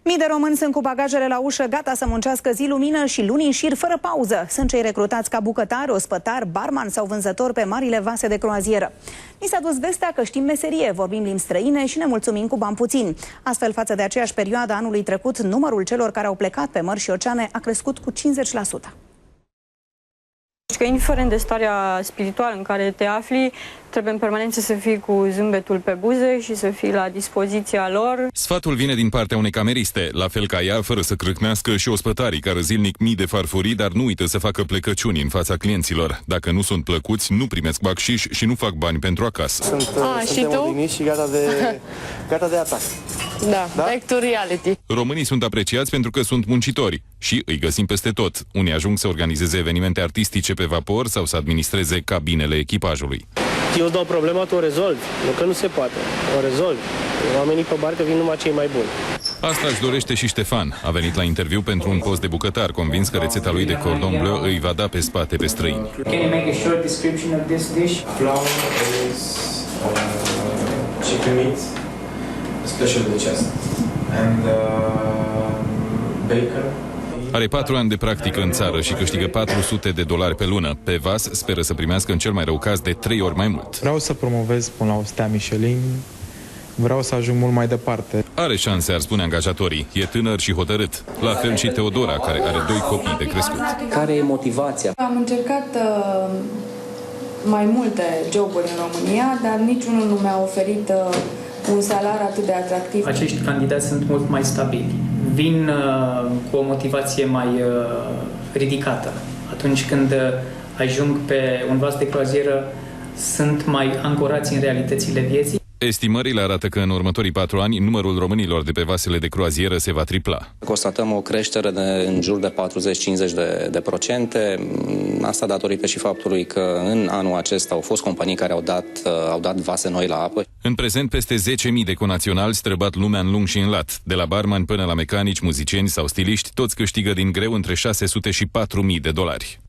Mii de români sunt cu bagajele la ușă, gata să muncească zi lumină și luni în șir fără pauză. Sunt cei recrutați ca bucătari, ospătari, barman sau vânzători pe marile vase de croazieră. Ni s-a dus vestea că știm meserie, vorbim limbi străine și ne mulțumim cu bani puțini. Astfel, față de aceeași perioadă anului trecut, numărul celor care au plecat pe mări și oceane a crescut cu 50%. Că indiferent de starea spirituală în care te afli, trebuie în permanență să fii cu zâmbetul pe buze și să fii la dispoziția lor. Sfatul vine din partea unei cameriste, la fel ca ea, fără să crâcnească, și ospătarii care zilnic mii de farfurii, dar nu uită să facă plecăciuni în fața clienților. Dacă nu sunt plăcuți, nu primesc bacșiș și nu fac bani pentru acasă. Suntem odihniți și gata de atac. Da, back to reality. Românii sunt apreciați pentru că sunt muncitori și îi găsim peste tot. Unii ajung să organizeze evenimente artistice pe vapor sau să administreze cabinele echipajului. Eu îți dau problema, tu o rezolvi. Nu că nu se poate. O rezolvi. Oamenii pe barcă vin numai cei mai buni. Asta își dorește și Ștefan. A venit la interviu pentru un post de bucătar, convins că rețeta lui de cordon bleu îi va da pe spate pe străini. Can you make a short description of this dish? Flour is chicken meat, special de chest, and bacon. Are 4 ani de practică în țară și câștigă $400 pe lună. Pe vas speră să primească în cel mai rău caz de 3 ori mai mult. Vreau să promovez până la o stea Michelin. Vreau să ajung mult mai departe. Are șanse, ar spune angajatorii. E tânăr și hotărât. La fel și Teodora, care are 2 copii de crescut. Care e motivația? Am încercat mai multe joburi în România, dar niciunul nu mi-a oferit un salariu atât de atractiv. Acești candidați sunt mult mai stabili. Vin cu o motivație mai ridicată. Atunci când ajung pe un vas de croazieră, sunt mai ancorați în realitățile vieții. Estimările arată că în următorii 4 ani numărul românilor de pe vasele de croazieră se va tripla. Constatăm o creștere în jur de 40-50%. Asta datorită și faptului că în anul acesta au fost companii care au dat vase noi la apă. În prezent, peste 10.000 de conaționali străbat lumea în lung și în lat. De la barmani până la mecanici, muzicieni sau stiliști, toți câștigă din greu între $600 și $4.000.